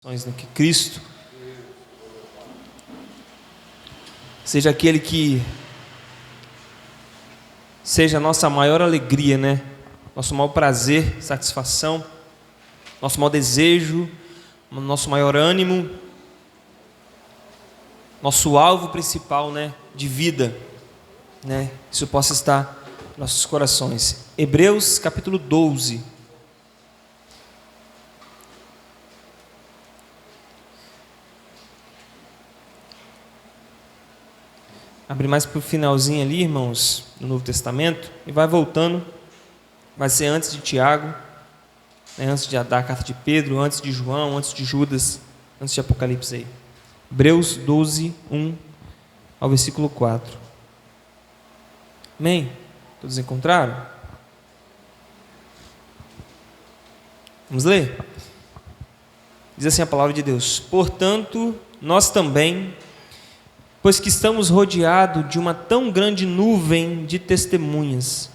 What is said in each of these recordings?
No que Cristo seja aquele que seja a nossa maior alegria, né? Nosso maior prazer, satisfação, nosso maior desejo, nosso maior ânimo, nosso alvo principal, né? De vida, né? Isso possa estar em nossos corações. Hebreus capítulo 12. Abre mais para o finalzinho ali, irmãos, do Novo Testamento, e vai voltando. Vai ser antes de Tiago, né, antes de dar a carta de Pedro, antes de João, antes de Judas, antes de Apocalipse aí. Hebreus 12, 1 ao versículo 4. Amém? Todos encontraram? Vamos ler? Diz assim a palavra de Deus: Portanto, nós também, pois que estamos rodeados de uma tão grande nuvem de testemunhas,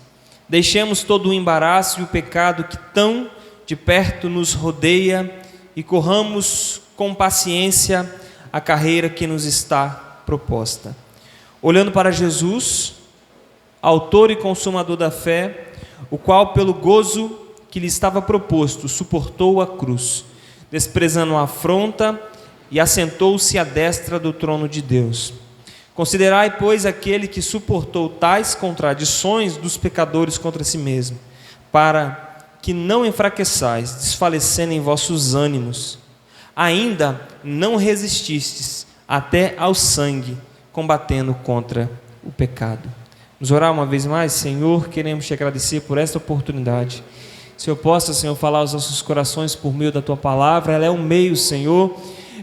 deixemos todo o embaraço e o pecado que tão de perto nos rodeia e corramos com paciência a carreira que nos está proposta. Olhando para Jesus, autor e consumador da fé, o qual pelo gozo que lhe estava proposto suportou a cruz, desprezando a afronta, e assentou-se à destra do trono de Deus. Considerai, pois, aquele que suportou tais contradições dos pecadores contra si mesmo, para que não enfraqueçais, desfalecendo em vossos ânimos. Ainda não resististes até ao sangue, combatendo contra o pecado. Vamos orar uma vez mais? Senhor, queremos te agradecer por esta oportunidade. Senhor, possa, Senhor, falar aos nossos corações por meio da tua palavra. Ela é um meio, Senhor,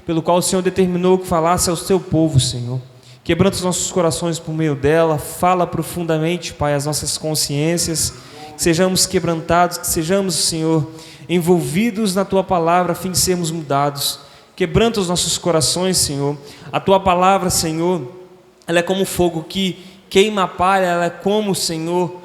pelo qual o Senhor determinou que falasse ao teu povo, Senhor. Quebranta os nossos corações por meio dela, fala profundamente, Pai, as nossas consciências, que sejamos quebrantados, que sejamos, Senhor, envolvidos na tua palavra a fim de sermos mudados. Quebranta os nossos corações, Senhor. A tua palavra, Senhor, ela é como fogo que queima a palha, ela é como, Senhor,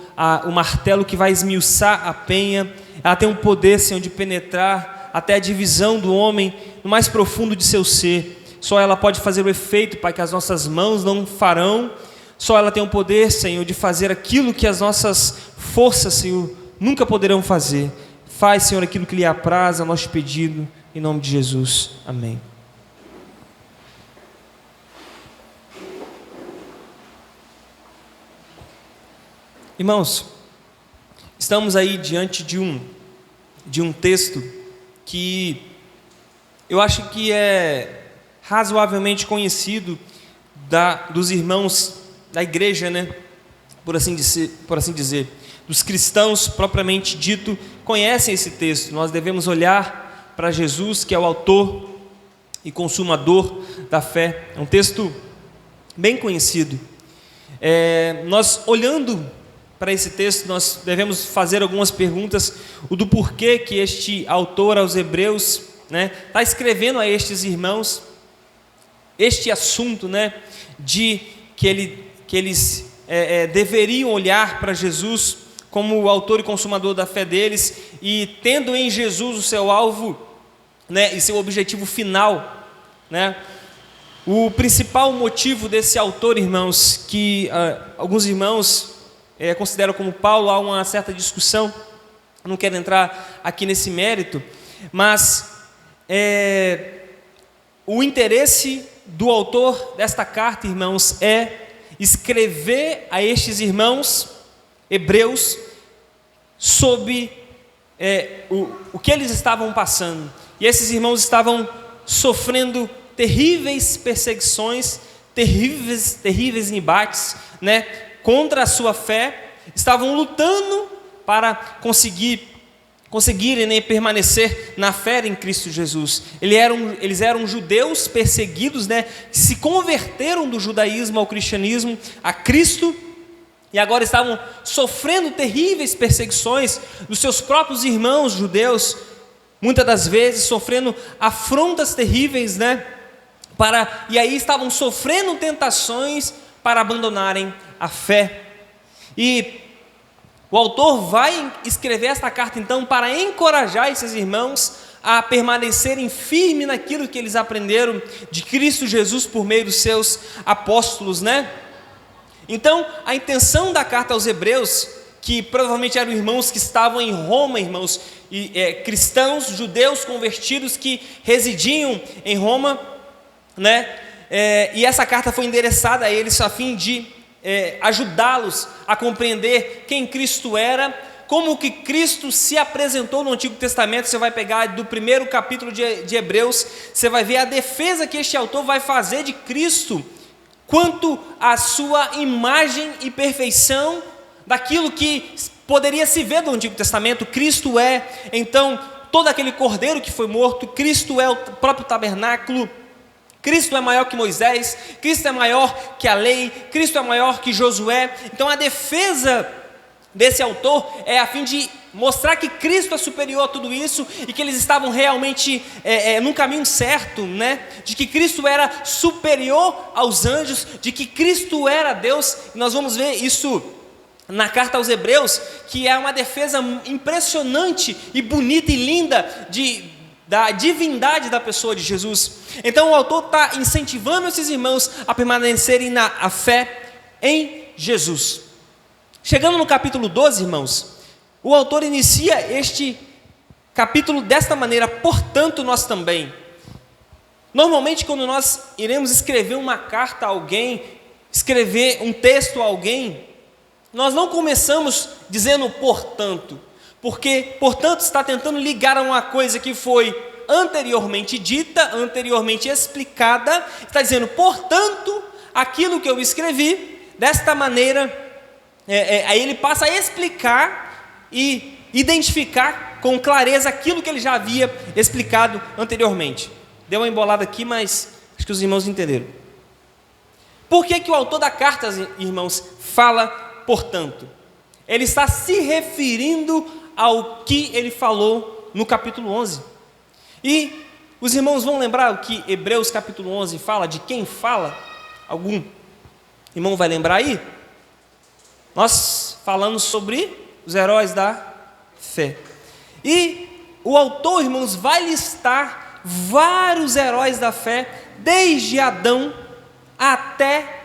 o martelo que vai esmiuçar a penha. Ela tem um poder, Senhor, de penetrar até a divisão do homem no mais profundo de seu ser. Só ela pode fazer o efeito, Pai, que as nossas mãos não farão. Só ela tem o poder, Senhor, de fazer aquilo que as nossas forças, Senhor, nunca poderão fazer. Faz, Senhor, aquilo que lhe apraz, a nosso pedido, em nome de Jesus. Amém. Irmãos, estamos aí diante de um texto que eu acho que é razoavelmente conhecido dos irmãos da igreja, né? Por assim dizer, dos cristãos propriamente dito, conhecem esse texto. Nós devemos olhar para Jesus, que é o autor e consumador da fé. É um texto bem conhecido. Nós olhando para esse texto, nós devemos fazer algumas perguntas, o do porquê que este autor aos Hebreus, né, está escrevendo a estes irmãos este assunto, né, de que eles deveriam olhar para Jesus como o autor e consumador da fé deles, e tendo em Jesus o seu alvo, né, e seu objetivo final, né. O principal motivo desse autor, irmãos, que alguns irmãos consideram como Paulo, há uma certa discussão, eu não quero entrar aqui nesse mérito, mas o interesse do autor desta carta, irmãos, é escrever a estes irmãos hebreus sobre o que eles estavam passando. E esses irmãos estavam sofrendo terríveis perseguições, terríveis embates, né, contra a sua fé. Estavam lutando para conseguirem, né, permanecer na fé em Cristo Jesus. Eles eram judeus perseguidos, né, que se converteram do judaísmo ao cristianismo, a Cristo, e agora estavam sofrendo terríveis perseguições dos seus próprios irmãos judeus, muitas das vezes sofrendo afrontas terríveis, né, e aí estavam sofrendo tentações para abandonarem a fé. E o autor vai escrever esta carta então para encorajar esses irmãos a permanecerem firmes naquilo que eles aprenderam de Cristo Jesus por meio dos seus apóstolos, né? Então, a intenção da carta aos Hebreus, que provavelmente eram irmãos que estavam em Roma, irmãos, cristãos, judeus convertidos que residiam em Roma, né? E essa carta foi endereçada a eles a fim de ajudá-los a compreender quem Cristo era, como que Cristo se apresentou no Antigo Testamento. Você vai pegar do primeiro capítulo de Hebreus, você vai ver a defesa que este autor vai fazer de Cristo, quanto à sua imagem e perfeição, daquilo que poderia se ver do Antigo Testamento. Cristo é, então, todo aquele cordeiro que foi morto, Cristo é o próprio tabernáculo, Cristo é maior que Moisés, Cristo é maior que a lei, Cristo é maior que Josué. Então a defesa desse autor é a fim de mostrar que Cristo é superior a tudo isso e que eles estavam realmente num caminho certo, né? De que Cristo era superior aos anjos, de que Cristo era Deus. E nós vamos ver isso na carta aos Hebreus, que é uma defesa impressionante e bonita e linda da divindade da pessoa de Jesus. Então o autor está incentivando esses irmãos a permanecerem na fé em Jesus. Chegando no capítulo 12, irmãos, o autor inicia este capítulo desta maneira: portanto nós também. Normalmente quando nós iremos escrever uma carta a alguém, escrever um texto a alguém, nós não começamos dizendo portanto, porque portanto está tentando ligar a uma coisa que foi anteriormente dita, anteriormente explicada. Está dizendo, portanto, aquilo que eu escrevi, desta maneira, aí ele passa a explicar e identificar com clareza aquilo que ele já havia explicado anteriormente. Deu uma embolada aqui, mas acho que os irmãos entenderam. Por que o autor da carta, irmãos, fala portanto? Ele está se referindo ao que ele falou no capítulo 11. E os irmãos vão lembrar o que Hebreus capítulo 11 fala, de quem fala? Algum irmão vai lembrar aí? Nós falamos sobre os heróis da fé. E o autor, irmãos, vai listar vários heróis da fé, desde Adão até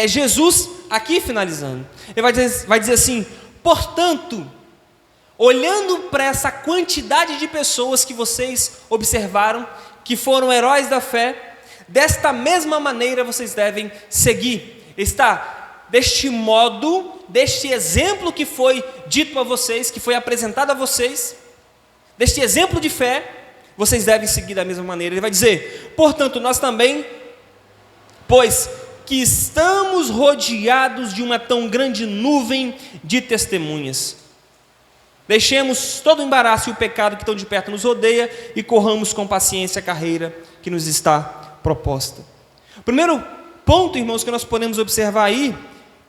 Jesus, aqui finalizando. Ele vai dizer assim, portanto, olhando para essa quantidade de pessoas que vocês observaram, que foram heróis da fé, desta mesma maneira vocês devem seguir. Deste modo, deste exemplo que foi dito a vocês, que foi apresentado a vocês, deste exemplo de fé, vocês devem seguir da mesma maneira. Ele vai dizer, portanto, nós também, pois que estamos rodeados de uma tão grande nuvem de testemunhas, deixemos todo o embaraço e o pecado que tão de perto nos rodeia e corramos com paciência a carreira que nos está proposta. O primeiro ponto, irmãos, que nós podemos observar aí,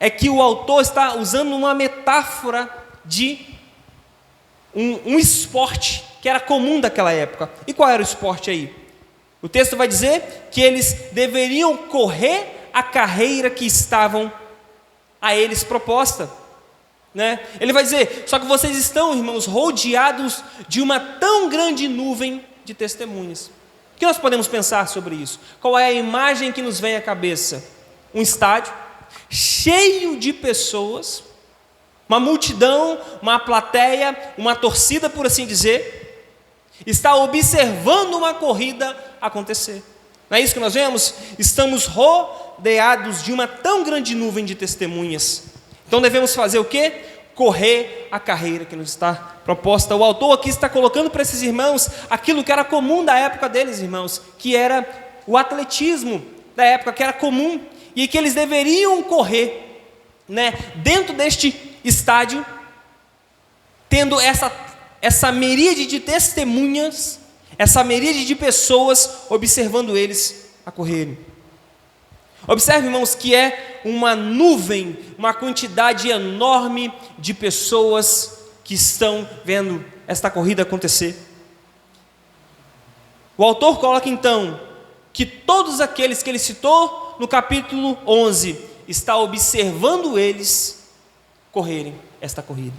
é que o autor está usando uma metáfora de um esporte que era comum daquela época. E qual era o esporte aí? O texto vai dizer que eles deveriam correr a carreira que estavam a eles proposta, né? Ele vai dizer, só que vocês estão, irmãos, rodeados de uma tão grande nuvem de testemunhas. O que nós podemos pensar sobre isso? Qual é a imagem que nos vem à cabeça? Um estádio cheio de pessoas, uma multidão, uma plateia, uma torcida, por assim dizer, está observando uma corrida acontecer. Não é isso que nós vemos? Estamos rodeados de uma tão grande nuvem de testemunhas. Então devemos fazer o quê? Correr a carreira que nos está proposta. O autor aqui está colocando para esses irmãos aquilo que era comum da época deles, irmãos, que era o atletismo da época, que era comum, e que eles deveriam correr, né, dentro deste estádio, tendo essa miríade de testemunhas, essa miríade de pessoas observando eles a correrem. Observe, irmãos, que é uma nuvem, uma quantidade enorme de pessoas que estão vendo esta corrida acontecer. O autor coloca então que todos aqueles que ele citou no capítulo 11 está observando eles correrem esta corrida.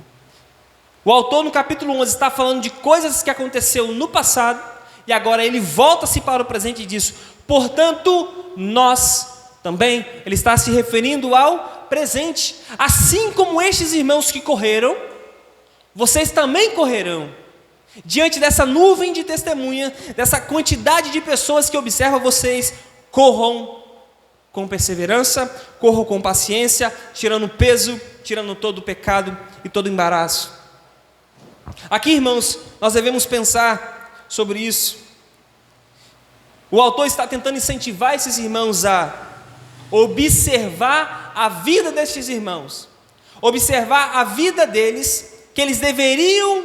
O autor, no capítulo 11, está falando de coisas que aconteceu no passado, e agora ele volta-se para o presente e diz: portanto, nós também. Ele está se referindo ao presente. Assim como estes irmãos que correram, vocês também correrão. Diante dessa nuvem de testemunha, dessa quantidade de pessoas que observam vocês, corram com perseverança, corram com paciência, tirando peso, tirando todo o pecado e todo o embaraço. Aqui, irmãos, nós devemos pensar sobre isso. O autor está tentando incentivar esses irmãos a observar a vida destes irmãos, observar a vida deles, que eles deveriam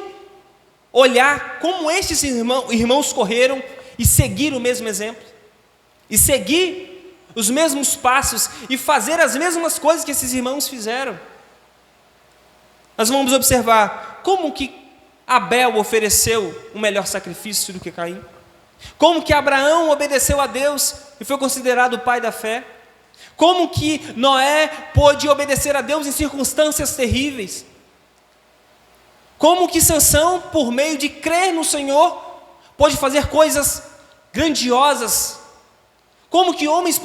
olhar como estes irmãos correram e seguir o mesmo exemplo, e seguir os mesmos passos, e fazer as mesmas coisas que esses irmãos fizeram. Nós vamos observar como que Abel ofereceu um melhor sacrifício do que Caim, como que Abraão obedeceu a Deus e foi considerado o pai da fé, como que Noé pôde obedecer a Deus em circunstâncias terríveis, como que Sansão, por meio de crer no Senhor, pôde fazer coisas grandiosas, como que homens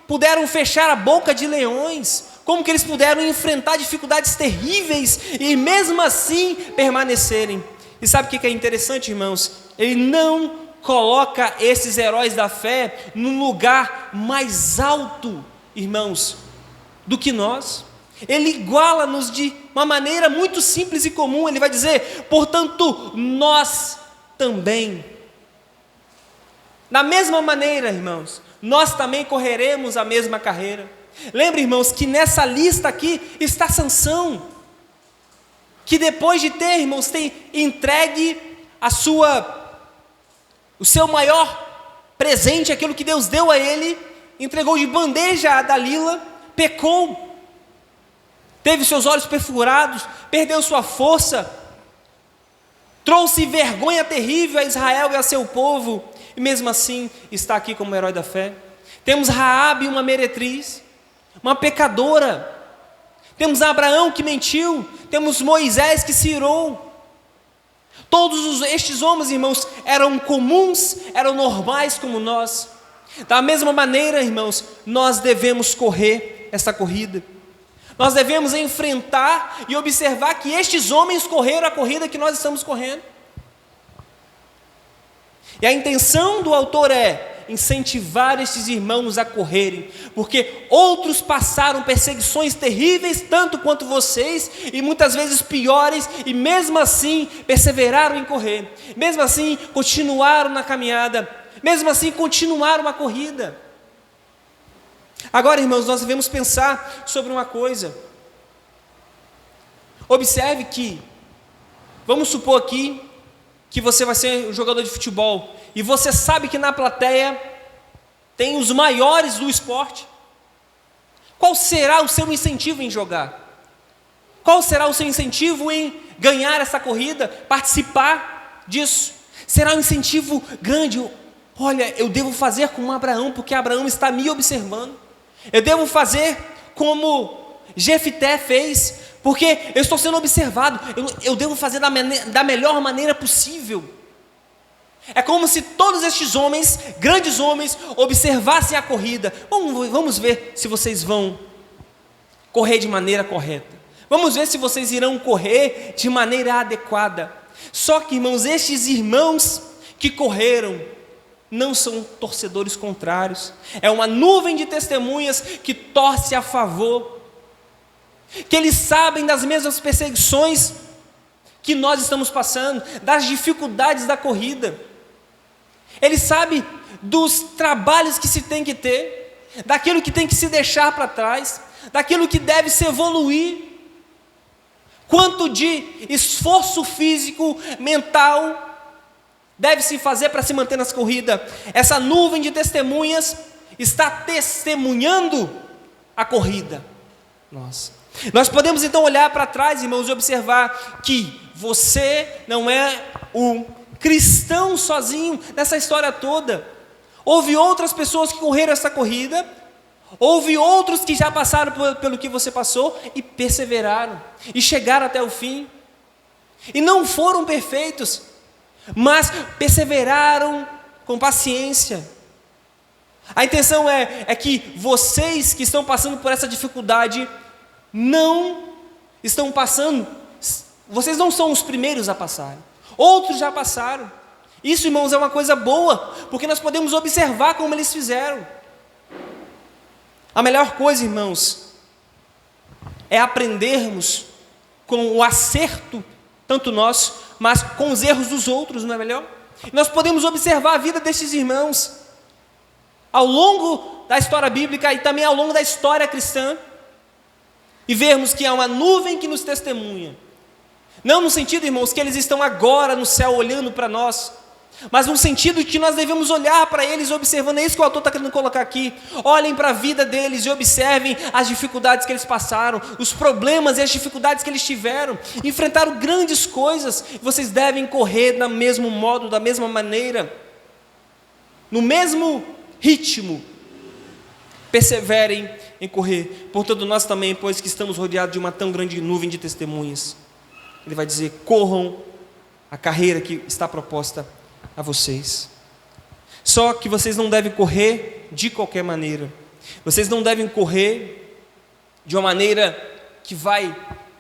puderam fechar a boca de leões, como que eles puderam enfrentar dificuldades terríveis e mesmo assim permanecerem. E sabe o que é interessante, irmãos? Ele não coloca esses heróis da fé num lugar mais alto, irmãos, do que nós. Ele iguala-nos de uma maneira muito simples e comum. Ele vai dizer: portanto, nós também. Da mesma maneira, irmãos, nós também correremos a mesma carreira. Lembre, irmãos, que nessa lista aqui está Sansão, que depois de ter, irmãos, tem entregue o seu maior presente, aquilo que Deus deu a ele, entregou de bandeja a Dalila, pecou, teve seus olhos perfurados, perdeu sua força, trouxe vergonha terrível a Israel e a seu povo, e mesmo assim está aqui como herói da fé. Temos Raabe, uma meretriz, uma pecadora. Temos Abraão que mentiu, temos Moisés que se irou. Todos estes homens, irmãos, eram comuns, eram normais como nós. Da mesma maneira, irmãos, nós devemos correr essa corrida. Nós devemos enfrentar e observar que estes homens correram a corrida que nós estamos correndo. E a intenção do autor é incentivar estes irmãos a correrem, porque outros passaram perseguições terríveis, tanto quanto vocês, e muitas vezes piores, e mesmo assim perseveraram em correr, mesmo assim continuaram na caminhada, mesmo assim continuaram a corrida. Agora, irmãos, nós devemos pensar sobre uma coisa. Observe que, vamos supor aqui, que você vai ser um jogador de futebol, e você sabe que na plateia tem os maiores do esporte. Qual será o seu incentivo em jogar? Qual será o seu incentivo em ganhar essa corrida, participar disso? Será um incentivo grande? Olha, eu devo fazer como Abraão, porque Abraão está me observando. Eu devo fazer como Jefté fez, porque eu estou sendo observado. Eu devo fazer da melhor maneira possível. É como se todos estes homens, grandes homens, observassem a corrida. Vamos ver se vocês vão correr de maneira correta. Vamos ver se vocês irão correr de maneira adequada. Só que, irmãos, estes irmãos que correram não são torcedores contrários. É uma nuvem de testemunhas que torce a favor. Que eles sabem das mesmas perseguições que nós estamos passando, das dificuldades da corrida. Ele sabe dos trabalhos que se tem que ter, daquilo que tem que se deixar para trás, daquilo que deve se evoluir. Quanto de esforço físico, mental, deve se fazer para se manter nas corridas. Essa nuvem de testemunhas está testemunhando a corrida. Nós podemos então olhar para trás, irmãos, e observar que você não é um cristão sozinho nessa história toda. Houve outras pessoas que correram essa corrida, houve outros que já passaram pelo que você passou e perseveraram, e chegaram até o fim. E não foram perfeitos, mas perseveraram com paciência. A intenção é que vocês que estão passando por essa dificuldade não estão passando, vocês não são os primeiros a passar, outros já passaram. Isso, irmãos, é uma coisa boa, porque nós podemos observar como eles fizeram. A melhor coisa, irmãos, é aprendermos com o acerto, tanto nosso, mas com os erros dos outros, não é melhor? Nós podemos observar a vida destes irmãos ao longo da história bíblica e também ao longo da história cristã, e vermos que há uma nuvem que nos testemunha. Não no sentido, irmãos, que eles estão agora no céu olhando para nós, mas no sentido de que nós devemos olhar para eles observando. É isso que o autor está querendo colocar aqui. Olhem para a vida deles e observem as dificuldades que eles passaram, os problemas e as dificuldades que eles tiveram, enfrentaram grandes coisas. Vocês devem correr do mesmo modo, da mesma maneira, no mesmo ritmo. Perseverem em correr. Portanto, nós também, pois que estamos rodeados de uma tão grande nuvem de testemunhas, ele vai dizer: corram a carreira que está proposta a vocês. Só que vocês não devem correr de qualquer maneira. Vocês não devem correr de uma maneira que vai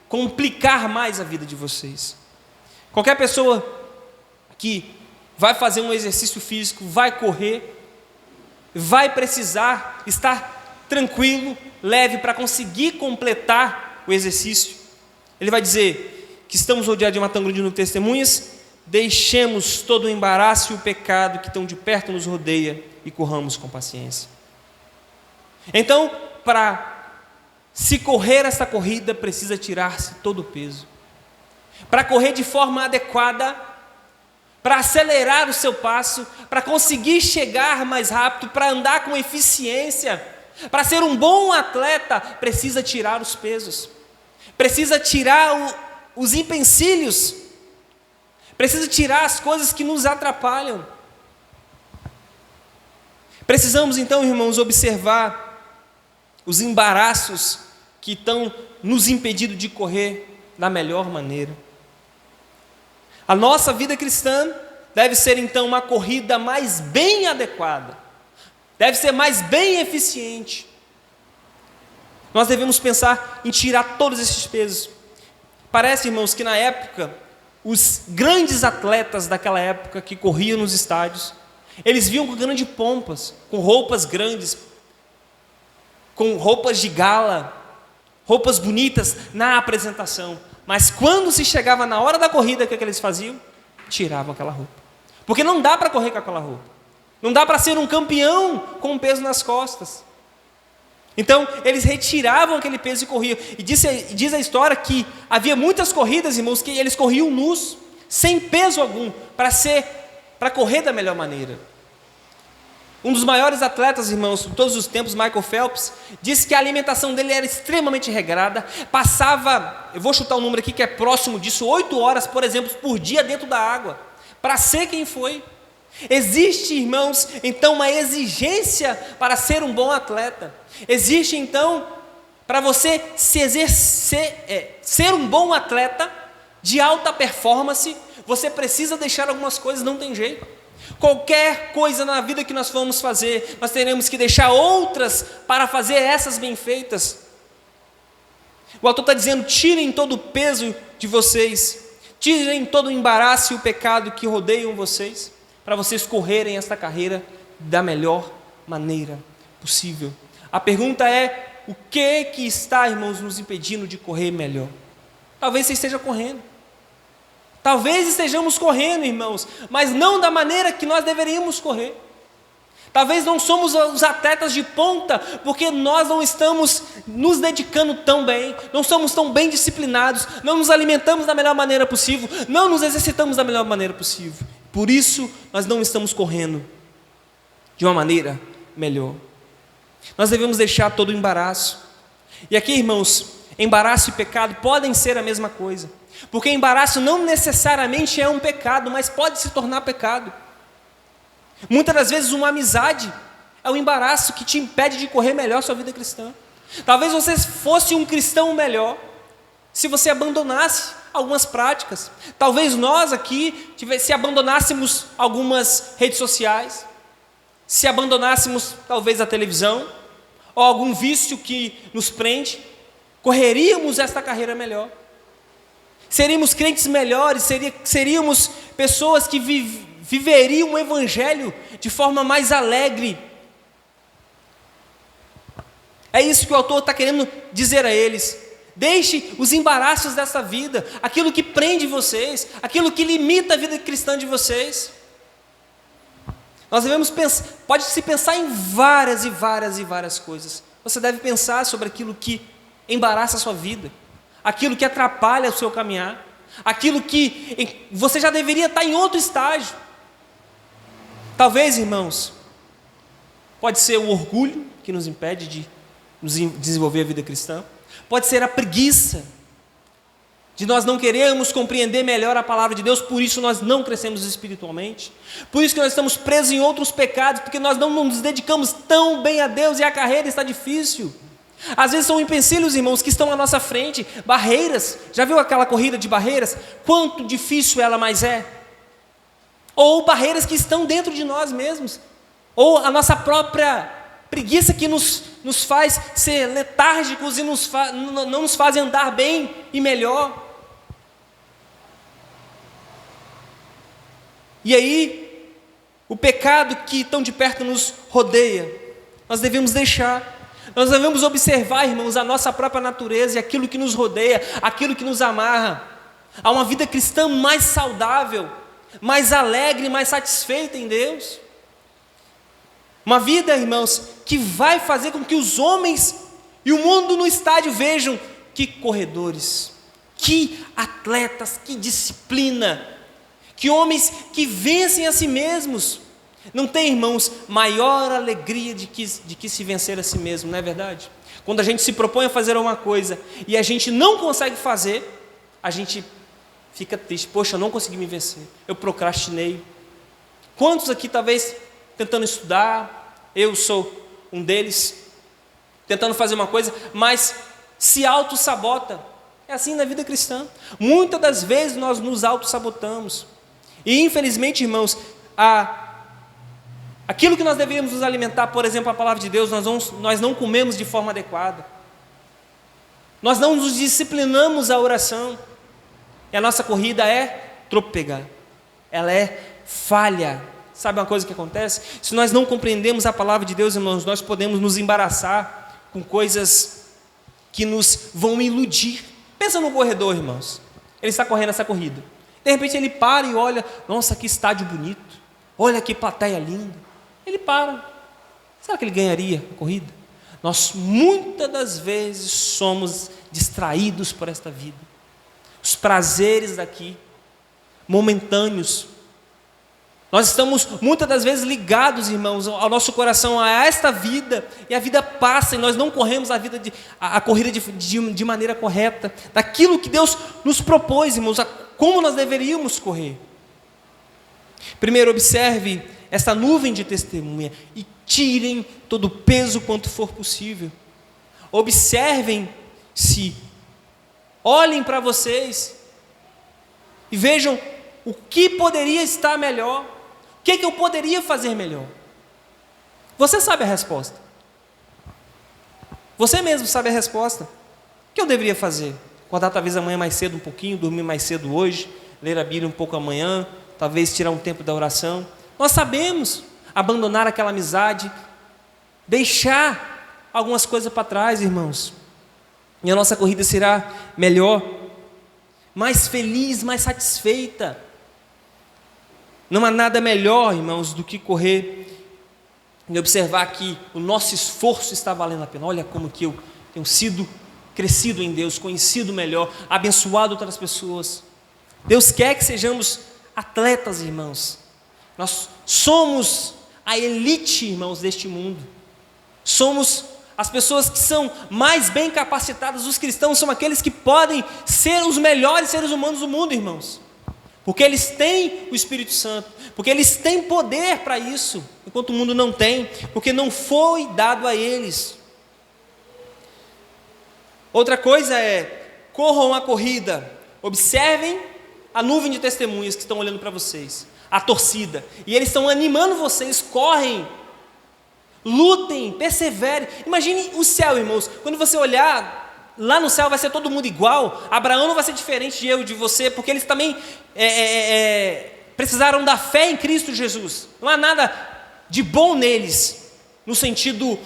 complicar mais a vida de vocês. Qualquer pessoa que vai fazer um exercício físico, vai correr, vai precisar estar tranquilo, leve, para conseguir completar o exercício. Ele vai dizer que estamos rodeados de uma tão grande nuvem de testemunhas, deixemos todo o embaraço e o pecado que tão de perto nos rodeia e corramos com paciência. Então, para se correr essa corrida, precisa tirar-se todo o peso. Para correr de forma adequada, para acelerar o seu passo, para conseguir chegar mais rápido, para andar com eficiência, para ser um bom atleta, precisa tirar os pesos, precisa tirar os empecilhos, precisa tirar as coisas que nos atrapalham. Precisamos então, irmãos, observar os embaraços que estão nos impedindo de correr da melhor maneira. A nossa vida cristã deve ser então uma corrida mais bem adequada, deve ser mais bem eficiente. Nós devemos pensar em tirar todos esses pesos. Parece, irmãos, que na época, os grandes atletas daquela época que corriam nos estádios, eles vinham com grandes pompas, com roupas grandes, com roupas de gala, roupas bonitas na apresentação. Mas quando se chegava na hora da corrida, o que eles faziam? Tiravam aquela roupa. Porque não dá para correr com aquela roupa. Não dá para ser um campeão com um peso nas costas. Então, eles retiravam aquele peso e corriam. E diz a história que havia muitas corridas, irmãos, que eles corriam nus, sem peso algum, para correr da melhor maneira. Um dos maiores atletas, irmãos, de todos os tempos, Michael Phelps, disse que a alimentação dele era extremamente regrada, passava, eu vou chutar um número aqui que é próximo disso, 8 horas, por exemplo, por dia dentro da água, para ser quem foi. Existe, irmãos, então uma exigência para ser um bom atleta. Existe então, para você ser um bom atleta de alta performance, você precisa deixar algumas coisas, não tem jeito. Qualquer coisa na vida que nós vamos fazer, nós teremos que deixar outras para fazer essas bem feitas. O autor está dizendo: tirem todo o peso de vocês, tirem todo o embaraço e o pecado que rodeiam vocês, para vocês correrem esta carreira da melhor maneira possível. A pergunta é: o que está, irmãos, nos impedindo de correr melhor? Talvez você esteja correndo. Talvez estejamos correndo, irmãos, mas não da maneira que nós deveríamos correr. Talvez não somos os atletas de ponta, porque nós não estamos nos dedicando tão bem, não somos tão bem disciplinados, não nos alimentamos da melhor maneira possível, não nos exercitamos da melhor maneira possível. Por isso, nós não estamos correndo de uma maneira melhor. Nós devemos deixar todo o embaraço. E aqui, irmãos, embaraço e pecado podem ser a mesma coisa. Porque embaraço não necessariamente é um pecado, mas pode se tornar pecado. Muitas das vezes uma amizade é um embaraço que te impede de correr melhor a sua vida cristã. Talvez você fosse um cristão melhor se você abandonasse algumas práticas. Talvez nós aqui se abandonássemos algumas redes sociais, se abandonássemos talvez a televisão, ou algum vício que nos prende, correríamos esta carreira melhor. Seríamos crentes melhores, seríamos pessoas que viveriam o Evangelho de forma mais alegre. É isso que o autor está querendo dizer a eles. Deixe os embaraços dessa vida, aquilo que prende vocês, aquilo que limita a vida cristã de vocês. Nós devemos pensar, pode-se pensar em várias coisas. Você deve pensar sobre aquilo que embaraça a sua vida, aquilo que atrapalha o seu caminhar, aquilo que você já deveria estar em outro estágio. Talvez, irmãos, pode ser o orgulho que nos impede de desenvolver a vida cristã, pode ser a preguiça, de nós não queremos compreender melhor a palavra de Deus, por isso nós não crescemos espiritualmente, por isso que nós estamos presos em outros pecados, porque nós não nos dedicamos tão bem a Deus e a carreira está difícil. Às vezes são empecilhos, irmãos, que estão à nossa frente, barreiras. Já viu aquela corrida de barreiras? Quanto difícil ela mais é? Ou barreiras que estão dentro de nós mesmos, ou a nossa própria preguiça que nos faz ser letárgicos e não nos faz andar bem e melhor. E aí, o pecado que tão de perto nos rodeia, nós devemos deixar. Nós devemos observar, irmãos, a nossa própria natureza e aquilo que nos rodeia, aquilo que nos amarra a uma vida cristã mais saudável, mais alegre, mais satisfeita em Deus. Uma vida, irmãos, que vai fazer com que os homens e o mundo no estádio vejam que corredores, que atletas, que disciplina, que homens que vencem a si mesmos. Não tem, irmãos, maior alegria de que se vencer a si mesmo, não é verdade? Quando a gente se propõe a fazer uma coisa e a gente não consegue fazer, a gente fica triste. Poxa, eu não consegui me vencer, eu procrastinei. Quantos aqui talvez tentando estudar, eu sou um deles, tentando fazer uma coisa, mas se auto-sabota. É assim na vida cristã. Muitas das vezes nós nos auto-sabotamos. E infelizmente, irmãos, aquilo que nós deveríamos nos alimentar, por exemplo, a palavra de Deus, nós não comemos de forma adequada. Nós não nos disciplinamos a oração. E a nossa corrida é tropegar. Ela é falha. Sabe uma coisa que acontece? Se nós não compreendemos a palavra de Deus, irmãos, nós podemos nos embaraçar com coisas que nos vão iludir. Pensa no corredor, irmãos. Ele está correndo essa corrida. De repente ele para e olha, nossa, que estádio bonito. Olha que plateia linda. Ele para. Será que ele ganharia a corrida? Nós muitas das vezes somos distraídos por esta vida. Os prazeres daqui, momentâneos. Nós estamos muitas das vezes ligados, irmãos, ao nosso coração, a esta vida, e a vida passa, e nós não corremos a corrida de maneira correta, daquilo que Deus nos propôs, irmãos, como nós deveríamos correr. Primeiro, observe esta nuvem de testemunha e tirem todo o peso quanto for possível. Observem-se, olhem para vocês e vejam o que poderia estar melhor, o que eu poderia fazer melhor. Você sabe a resposta. Você mesmo sabe a resposta. O que eu deveria fazer? Acordar talvez amanhã mais cedo um pouquinho, dormir mais cedo hoje, ler a Bíblia um pouco amanhã, talvez tirar um tempo da oração. Nós sabemos abandonar aquela amizade, deixar algumas coisas para trás, irmãos, e a nossa corrida será melhor, mais feliz, mais satisfeita. Não há nada melhor, irmãos, do que correr e observar que o nosso esforço está valendo a pena. Olha como que eu tenho sido crescido em Deus, conhecido melhor, abençoado outras pessoas. Deus quer que sejamos atletas, irmãos. Nós somos a elite, irmãos, deste mundo. Somos as pessoas que são mais bem capacitadas. Os cristãos são aqueles que podem ser os melhores seres humanos do mundo, irmãos. Porque eles têm o Espírito Santo, porque eles têm poder para isso, enquanto o mundo não tem, porque não foi dado a eles. Outra coisa é, corram a corrida, Observem a nuvem de testemunhas que estão olhando para vocês, a torcida, e eles estão animando vocês, correm, lutem, perseverem. Imagine o céu, irmãos, quando você olhar, lá no céu vai ser todo mundo igual. Abraão não vai ser diferente de eu, de você, porque eles também precisaram da fé em Cristo Jesus. Não há nada de bom neles, no sentido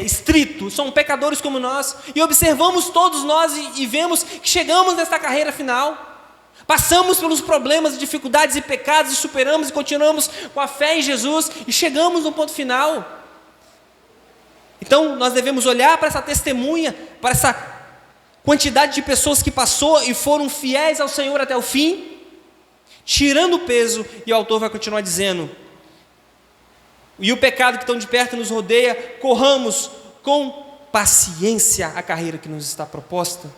estrito, são pecadores como nós, e observamos todos nós e vemos que chegamos nesta carreira final, passamos pelos problemas, dificuldades e pecados, e superamos e continuamos com a fé em Jesus, e chegamos no ponto final. Então nós devemos olhar para essa testemunha, para essa quantidade de pessoas que passou e foram fiéis ao Senhor até o fim, tirando o peso, e o autor vai continuar dizendo: e o pecado que tão de perto nos rodeia, corramos com paciência a carreira que nos está proposta.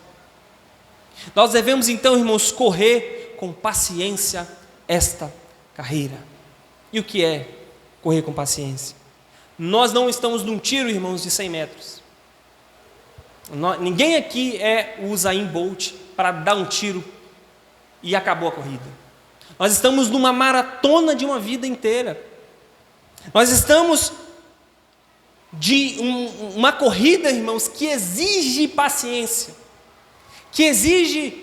Nós devemos então, irmãos, correr com paciência esta carreira. E o que é correr com paciência? Nós não estamos num tiro, irmãos, de 100 metros. Ninguém aqui é o Usain Bolt para dar um tiro e acabou a corrida. Nós estamos numa maratona de uma vida inteira. Nós estamos de uma corrida, irmãos, que exige paciência, que exige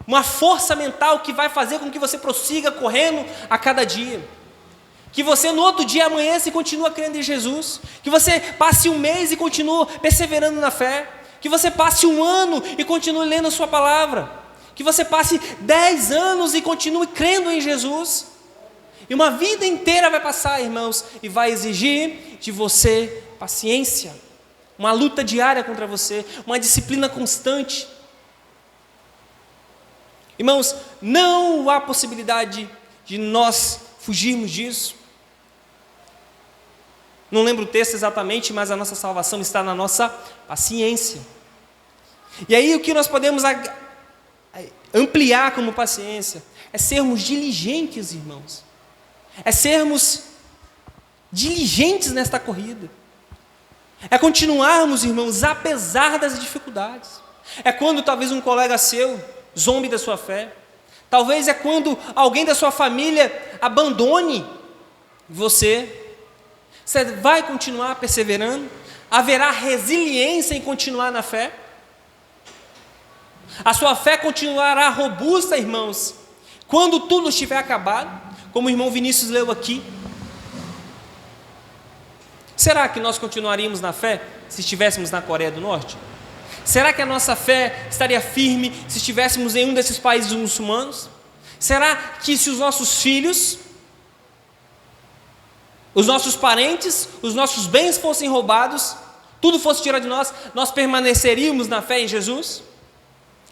uma força mental que vai fazer com que você prossiga correndo a cada dia, que você no outro dia amanheça e continua crendo em Jesus, que você passe um mês e continue perseverando na fé, que você passe um ano e continue lendo a sua palavra, que você passe 10 anos e continue crendo em Jesus. E uma vida inteira vai passar, irmãos, e vai exigir de você paciência, uma luta diária contra você, uma disciplina constante. Irmãos, não há possibilidade de nós fugirmos disso. Não lembro o texto exatamente, mas a nossa salvação está na nossa paciência. E aí o que nós podemos ampliar como paciência é sermos diligentes, irmãos. É sermos diligentes nesta corrida. É continuarmos, irmãos, apesar das dificuldades. É quando talvez um colega seu zombe da sua fé. Talvez é quando alguém da sua família abandone você. Você vai continuar perseverando? Haverá resiliência em continuar na fé? A sua fé continuará robusta, irmãos, quando tudo estiver acabado, como o irmão Vinícius leu aqui. Será que nós continuaríamos na fé se estivéssemos na Coreia do Norte? Será que a nossa fé estaria firme se estivéssemos em um desses países muçulmanos? Será que se os nossos filhos, os nossos parentes, os nossos bens fossem roubados, tudo fosse tirado de nós, nós permaneceríamos na fé em Jesus?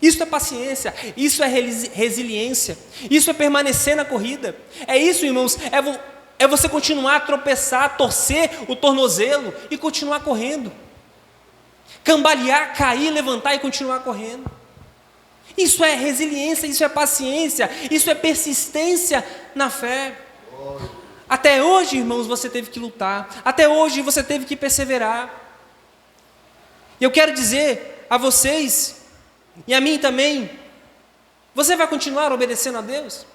Isso é paciência, isso é resiliência, isso é permanecer na corrida. É isso, irmãos, é você continuar a tropeçar, torcer o tornozelo e continuar correndo. Cambalear, cair, levantar e continuar correndo. Isso é resiliência, isso é paciência, isso é persistência na fé. Até hoje, irmãos, você teve que lutar, até hoje você teve que perseverar. E eu quero dizer a vocês, e a mim também, você vai continuar obedecendo a Deus?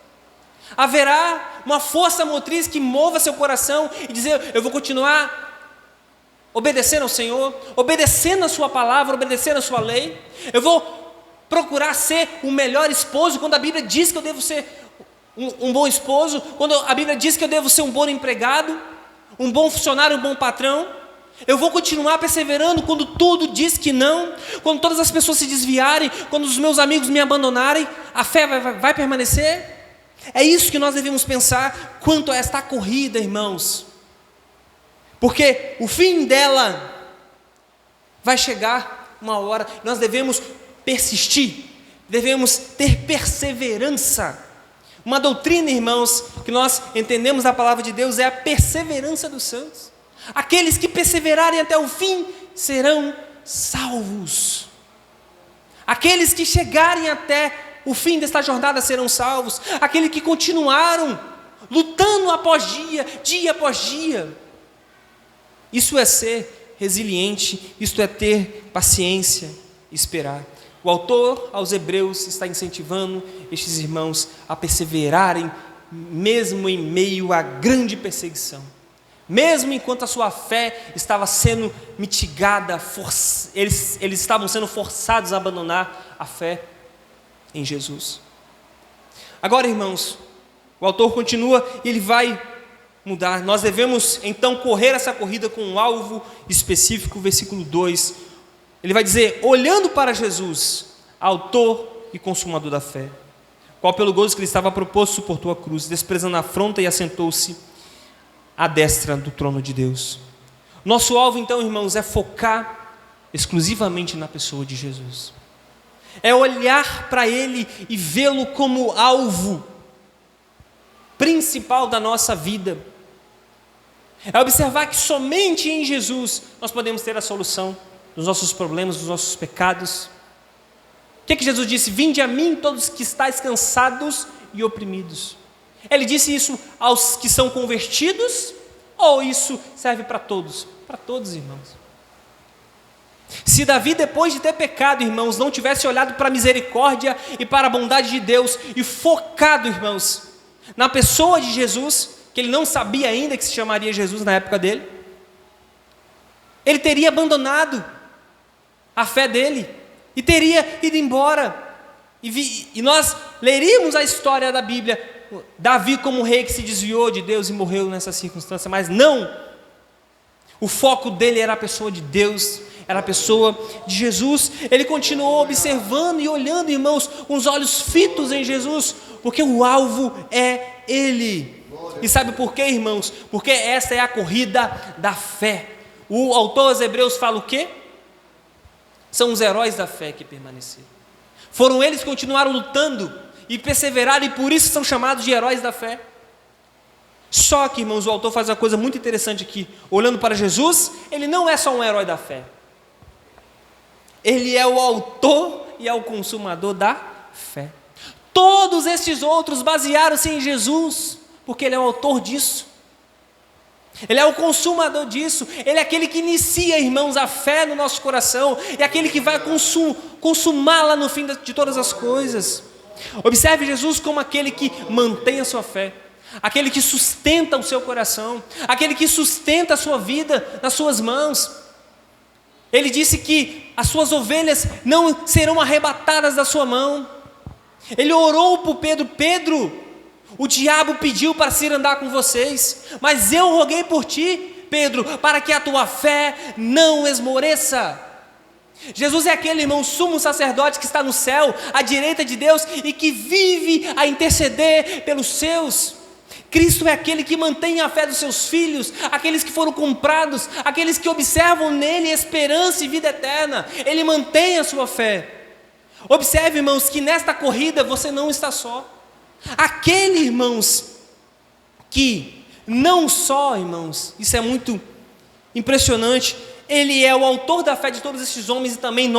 Haverá uma força motriz que mova seu coração e dizer: eu vou continuar obedecendo ao Senhor, obedecendo a sua palavra, obedecendo a sua lei. Eu vou procurar ser o melhor esposo, quando a Bíblia diz que eu devo ser um bom esposo, quando a Bíblia diz que eu devo ser um bom empregado, um bom funcionário, um bom patrão. Eu vou continuar perseverando quando tudo diz que não, quando todas as pessoas se desviarem, quando os meus amigos me abandonarem, a fé vai permanecer? É isso que nós devemos pensar quanto a esta corrida, irmãos, porque o fim dela vai chegar uma hora. Nós devemos persistir, devemos ter perseverança. Uma doutrina, irmãos, que nós entendemos da palavra de Deus é a perseverança dos santos. Aqueles que perseverarem até o fim serão salvos. Aqueles que chegarem até o fim desta jornada serão salvos. Aqueles que continuaram lutando após dia após dia. Isso é ser resiliente, isto é ter paciência e esperar. O autor aos Hebreus está incentivando estes irmãos a perseverarem, mesmo em meio à grande perseguição. Mesmo enquanto a sua fé estava sendo mitigada, eles estavam sendo forçados a abandonar a fé em Jesus. Agora, irmãos, o autor continua e ele vai mudar. Nós devemos então correr essa corrida com um alvo específico, versículo 2. Ele vai dizer: olhando para Jesus, autor e consumador da fé, qual pelo gozo que lhe estava proposto suportou a cruz, desprezando a afronta, e assentou-se à destra do trono de Deus. Nosso alvo então, irmãos, é focar exclusivamente na pessoa de Jesus. É olhar para Ele e vê-lo como alvo principal da nossa vida. É observar que somente em Jesus nós podemos ter a solução dos nossos problemas, dos nossos pecados. O que Jesus disse? Vinde a mim todos que estáis cansados e oprimidos. Ele disse isso aos que são convertidos, ou isso serve para todos? Para todos, irmãos. Se Davi, depois de ter pecado, irmãos, não tivesse olhado para a misericórdia e para a bondade de Deus e focado, irmãos, na pessoa de Jesus, que ele não sabia ainda que se chamaria Jesus na época dele, ele teria abandonado a fé dele e teria ido embora. E nós leríamos a história da Bíblia, Davi como rei que se desviou de Deus e morreu nessa circunstância, mas não, o foco dele era a pessoa de Deus, era a pessoa de Jesus. Ele continuou observando e olhando, irmãos, com os olhos fitos em Jesus, porque o alvo é Ele. E sabe por quê, irmãos? Porque essa é a corrida da fé. O autor aos Hebreus fala o quê? São os heróis da fé que permaneceram. Foram eles que continuaram lutando e perseveraram, e por isso são chamados de heróis da fé. Só que, irmãos, o autor faz uma coisa muito interessante aqui. Olhando para Jesus, ele não é só um herói da fé. Ele é o autor e é o consumador da fé. Todos estes outros basearam-se em Jesus, porque Ele é o autor disso. Ele é o consumador disso. Ele é aquele que inicia, irmãos, a fé no nosso coração. É aquele que vai consumá-la no fim de todas as coisas. Observe Jesus como aquele que mantém a sua fé, aquele que sustenta o seu coração, aquele que sustenta a sua vida nas suas mãos. Ele disse que as suas ovelhas não serão arrebatadas da sua mão. Ele orou por Pedro: Pedro, o diabo pediu para se ir andar com vocês, mas eu roguei por ti, Pedro, para que a tua fé não esmoreça. Jesus é aquele, irmão, sumo sacerdote que está no céu, à direita de Deus, e que vive a interceder pelos seus. Cristo é aquele que mantém a fé dos seus filhos, aqueles que foram comprados, aqueles que observam nele esperança e vida eterna. Ele mantém a sua fé. Observe, irmãos, que nesta corrida você não está só. Aquele, irmãos, que não só, irmãos, isso é muito impressionante, Ele é o autor da fé de todos estes homens e também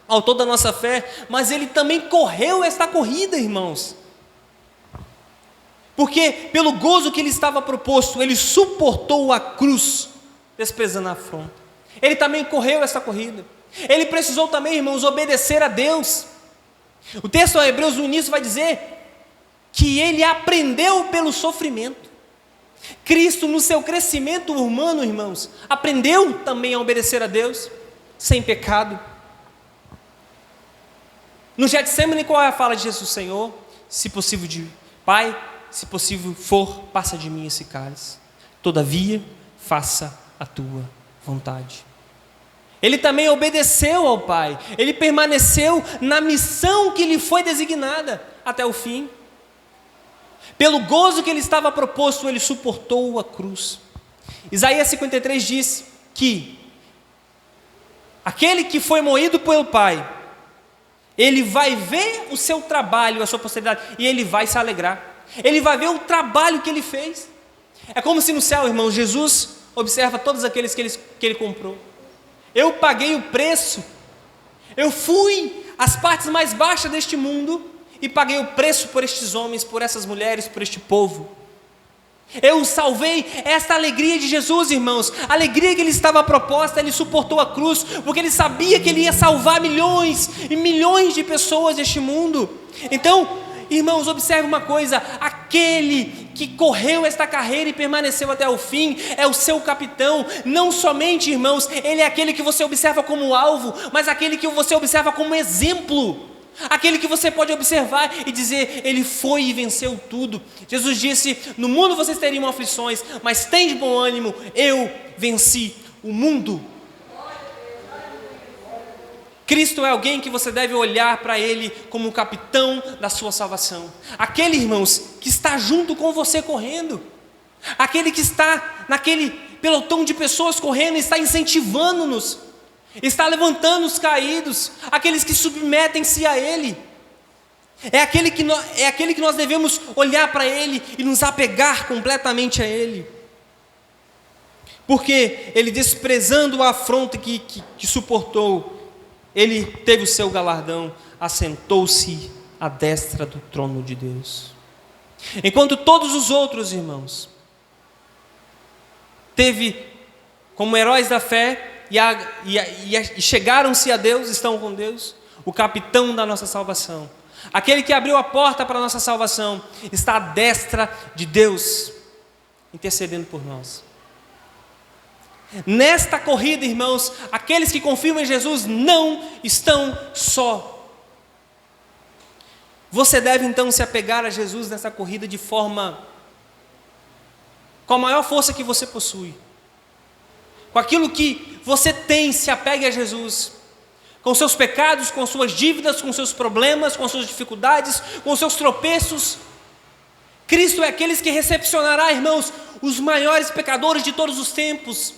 autor da nossa fé, mas Ele também correu esta corrida, irmãos. Porque pelo gozo que lhe estava proposto, Ele suportou a cruz, desprezando a afronta. Ele também correu essa corrida. Ele precisou também, irmãos, obedecer a Deus. O texto de Hebreus no início vai dizer que Ele aprendeu pelo sofrimento. Cristo, no seu crescimento humano, irmãos, aprendeu também a obedecer a Deus, sem pecado. No Getsemane, qual é a fala de Jesus? Senhor, se possível, Pai, se possível for, passa de mim esse cálice. Todavia, faça a tua vontade. Ele também obedeceu ao Pai. Ele permaneceu na missão que lhe foi designada até o fim. Pelo gozo que lhe estava proposto, ele suportou a cruz. Isaías 53 diz que aquele que foi moído pelo Pai, ele vai ver o seu trabalho, a sua posteridade, e ele vai se alegrar. Ele vai ver o trabalho que ele fez. É como se no céu, irmãos, Jesus observa todos aqueles que ele comprou. Eu paguei o preço. Eu fui às partes mais baixas deste mundo e paguei o preço por estes homens, por essas mulheres, por este povo. Eu o salvei. Esta alegria de Jesus, irmãos, a alegria que ele estava proposta, ele suportou a cruz, porque ele sabia que ele ia salvar milhões e milhões de pessoas deste mundo. Então, irmãos, observe uma coisa: aquele que correu esta carreira e permaneceu até o fim é o seu capitão. Não somente, irmãos, ele é aquele que você observa como alvo, mas aquele que você observa como exemplo. Aquele que você pode observar e dizer: ele foi e venceu tudo. Jesus disse: no mundo vocês teriam aflições, mas tem de bom ânimo, eu venci o mundo. Cristo é alguém que você deve olhar para ele como o capitão da sua salvação. Aquele, irmãos, que está junto com você correndo. Aquele que está naquele pelotão de pessoas correndo, está incentivando-nos, está levantando os caídos, aqueles que submetem-se a ele. É aquele que nós devemos olhar para ele e nos apegar completamente a ele. Porque ele, desprezando a afronta que suportou, ele teve o seu galardão, assentou-se à destra do trono de Deus. Enquanto todos os outros, irmãos, teve como heróis da fé e chegaram-se a Deus, estão com Deus, o capitão da nossa salvação, aquele que abriu a porta para a nossa salvação, está à destra de Deus, intercedendo por nós. Nesta corrida, irmãos, aqueles que confiam em Jesus não estão só. Você deve então se apegar a Jesus nessa corrida com a maior força que você possui. Com aquilo que você tem, se apegue a Jesus. Com seus pecados, com suas dívidas, com seus problemas, com suas dificuldades, com seus tropeços. Cristo é aqueles que recepcionará, irmãos, os maiores pecadores de todos os tempos.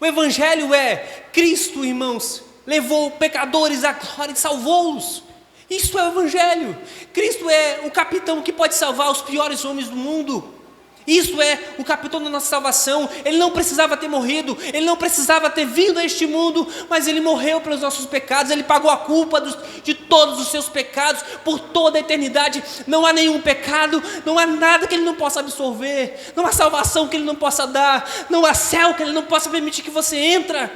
O Evangelho é: Cristo, irmãos, levou pecadores à glória e salvou-os. Isso é o Evangelho. Cristo é o capitão que pode salvar os piores homens do mundo. Isso é o capitão da nossa salvação. Ele não precisava ter morrido, ele não precisava ter vindo a este mundo, mas ele morreu pelos nossos pecados, ele pagou a culpa de todos os seus pecados por toda a eternidade. Não há nenhum pecado, não há nada que ele não possa absorver, não há salvação que ele não possa dar, não há céu que ele não possa permitir que você entre.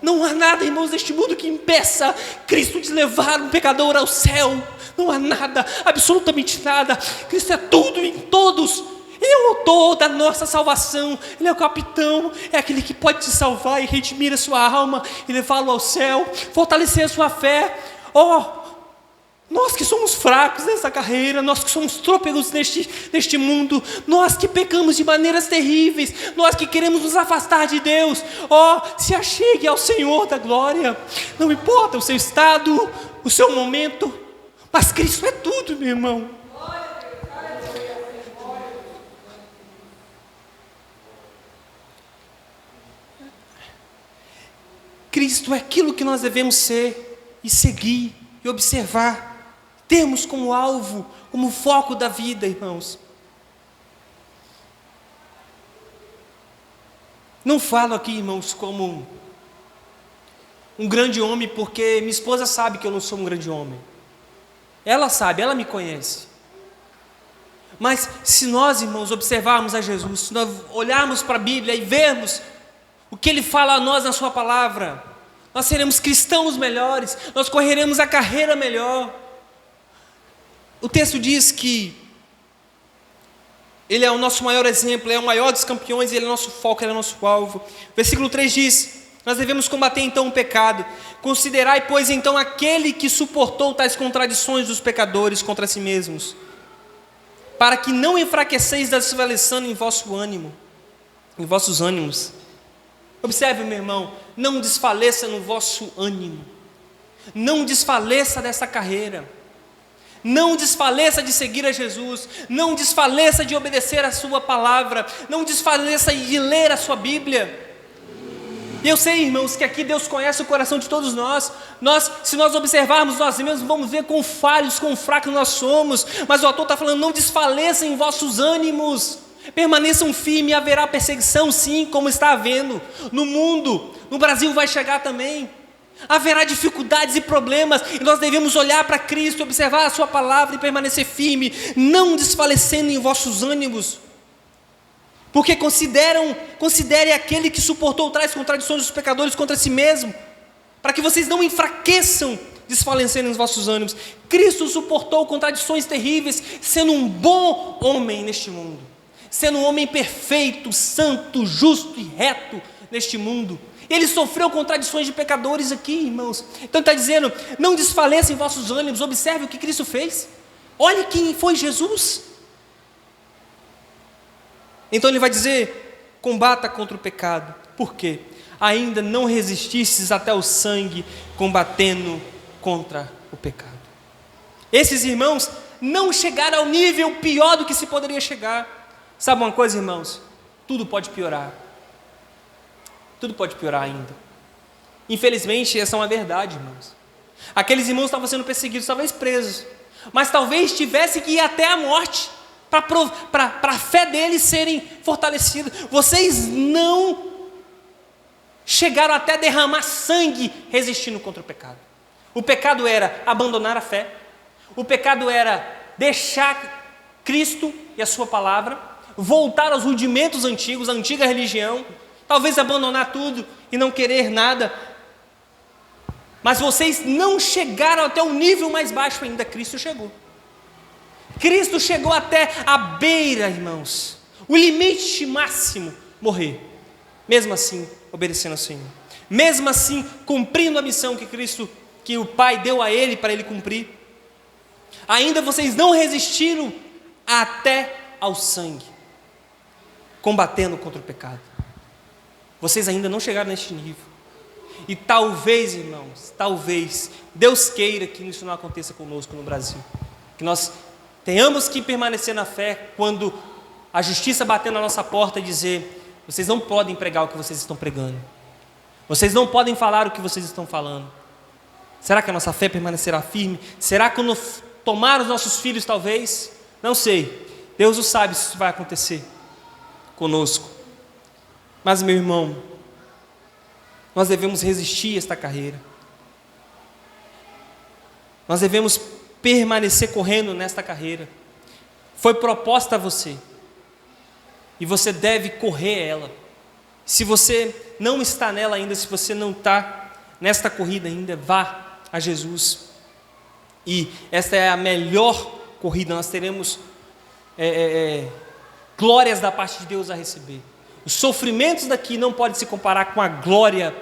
Não há nada, irmãos, neste mundo que impeça Cristo de levar um pecador ao céu. Não há nada, absolutamente nada. Cristo é tudo em todos. Ele é o autor da nossa salvação, ele é o capitão, é aquele que pode te salvar e redimir a sua alma e levá-lo ao céu, fortalecer a sua fé. Nós que somos fracos nessa carreira, nós que somos trôpegos neste mundo, nós que pecamos de maneiras terríveis, nós que queremos nos afastar de Deus, se achegue ao Senhor da glória. Não importa o seu estado, o seu momento, mas Cristo é tudo, meu irmão. Cristo é aquilo que nós devemos ser e seguir e observar, termos como alvo, como foco da vida, irmãos. Não falo aqui, irmãos, como um grande homem, porque minha esposa sabe que eu não sou um grande homem. Ela sabe, ela me conhece. Mas se nós, irmãos, observarmos a Jesus, se nós olharmos para a Bíblia e vermos o que Ele fala a nós na sua palavra, nós seremos cristãos melhores, nós correremos a carreira melhor. O texto diz que Ele é o nosso maior exemplo, Ele é o maior dos campeões, Ele é o nosso foco, Ele é o nosso alvo. Versículo 3 diz: nós devemos combater então o pecado. Considerai, pois, então aquele que suportou tais contradições dos pecadores contra si mesmos, para que não enfraqueceis desfalecendo em vossos ânimos. Observe, meu irmão, não desfaleça no vosso ânimo, não desfaleça dessa carreira, não desfaleça de seguir a Jesus, não desfaleça de obedecer a sua palavra, não desfaleça de ler a sua Bíblia. E eu sei, irmãos, que aqui Deus conhece o coração de todos nós. Se nós observarmos nós mesmos, vamos ver quão falhos, quão fracos nós somos. Mas o autor está falando: não desfaleçam em vossos ânimos, permaneçam firmes. Haverá perseguição, sim, como está havendo no mundo. No Brasil vai chegar também. Haverá dificuldades e problemas, e nós devemos olhar para Cristo, observar a sua palavra e permanecer firme, não desfalecendo em vossos ânimos. porque considere aquele que suportou tais contradições dos pecadores contra si mesmo, para que vocês não enfraqueçam, desfalecendo os vossos ânimos. Cristo suportou contradições terríveis, sendo um bom homem neste mundo, sendo um homem perfeito, santo, justo e reto neste mundo. Ele sofreu contradições de pecadores aqui, irmãos. Então ele está dizendo, não desfaleçam vossos ânimos, observe o que Cristo fez. Olhe quem foi Jesus. Então ele vai dizer, combata contra o pecado. Por quê? Ainda não resististes até o sangue, combatendo contra o pecado. Esses irmãos não chegaram ao nível pior do que se poderia chegar. Sabe uma coisa, irmãos? Tudo pode piorar. Tudo pode piorar ainda. Infelizmente, essa é uma verdade, irmãos. Aqueles irmãos estavam sendo perseguidos, talvez presos, mas talvez tivessem que ir até a morte, para a fé deles serem fortalecidos. Vocês não chegaram até derramar sangue resistindo contra o pecado. O pecado era abandonar a fé, o pecado era deixar Cristo e a sua palavra, voltar aos rudimentos antigos, a antiga religião, talvez abandonar tudo e não querer nada. Mas vocês não chegaram até o nível mais baixo ainda. Cristo chegou. Cristo chegou até a beira, irmãos, o limite máximo, morrer. Mesmo assim, obedecendo ao Senhor. Mesmo assim, cumprindo a missão que o Pai deu a Ele para Ele cumprir. Ainda vocês não resistiram até ao sangue, combatendo contra o pecado. Vocês ainda não chegaram neste nível. E talvez, irmãos, talvez, Deus queira que isso não aconteça conosco no Brasil. Que nós tenhamos que permanecer na fé quando a justiça bater na nossa porta e dizer, vocês não podem pregar o que vocês estão pregando. Vocês não podem falar o que vocês estão falando. Será que a nossa fé permanecerá firme? Será que quando tomar os nossos filhos, talvez? Não sei. Deus o sabe se isso vai acontecer conosco. Mas, meu irmão, nós devemos resistir a esta carreira. Nós devemos permanecer correndo nesta carreira. Foi proposta a você. E você deve correr ela. Se você não está nela ainda, se você não está nesta corrida ainda, vá a Jesus. E esta é a melhor corrida. Nós teremos glórias da parte de Deus a receber. Os sofrimentos daqui não podem se comparar com a glória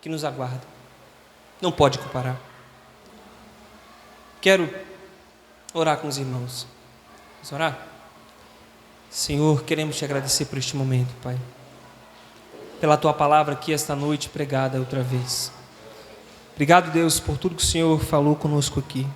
que nos aguarda. Não pode comparar. Quero orar com os irmãos. Vamos orar? Senhor, queremos te agradecer por este momento, Pai. Pela tua palavra aqui esta noite pregada outra vez. Obrigado, Deus, por tudo que o Senhor falou conosco aqui.